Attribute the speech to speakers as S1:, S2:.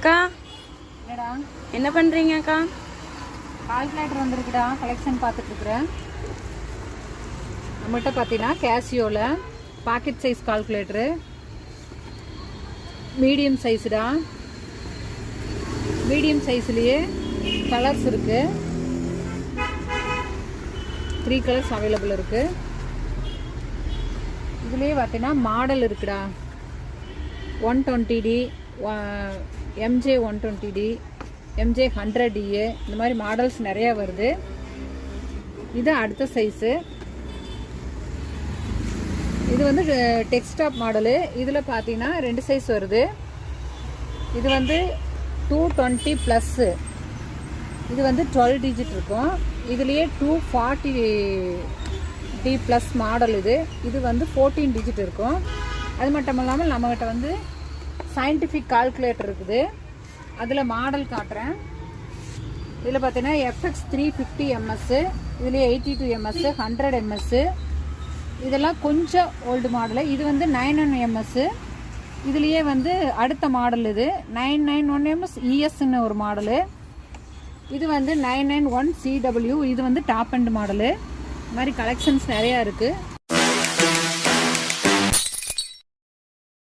S1: அக்கா
S2: என்னடா
S1: என்ன பண்றீங்க அக்கா?
S2: கால்குலேட்டர் வந்திருக்குடா, கலெக்ஷன் பார்த்துட்டு இருக்கிறேன். நம்மகிட்ட பார்த்தீங்கன்னா கேசியோவில் பாக்கெட் சைஸ் கால்குலேட்டரு, மீடியம் சைஸுடா. மீடியம் சைஸ்லேயே கலர்ஸ் இருக்குது, 3 கலர்ஸ் அவைலபிள் இருக்குது. இதுலேயே பார்த்தீங்கன்னா மாடல் இருக்குடா, 120D, MJ 120D, MJ 100DA, இந்த மாதிரி மாடல்ஸ் நிறையா வருது. இது அடுத்த சைஸு. இது வந்து டெக்ஸ்டாப் மாடலு. இதில் பார்த்தீங்கன்னா 2 சைஸ் வருது. இது வந்து 220+, இது வந்து 12 டிஜிட் இருக்கும். இதுலேயே 240D+ மாடல். இது வந்து 14 டிஜிட் இருக்கும். அது மட்டும் இல்லாமல் நம்மகிட்ட வந்து சயின்டிஃபிக் கால்குலேட்டர் இருக்குது. அதில் மாடல் காட்டுறேன். இதில் பார்த்தீங்கன்னா FX 350 MS, இதுலேயே 82 MS, 100 MS. இதெல்லாம் கொஞ்சம் ஓல்டு மாடலு. இது வந்து 91 MS. இதுலேயே வந்து அடுத்த மாடல் இது 991 MS ESன்னு ஒரு மாடலு. இது வந்து 991 CW, இது வந்து டாப் அண்ட் மாடலு. இது மாதிரி கலெக்ஷன்ஸ் நிறையா இருக்குது.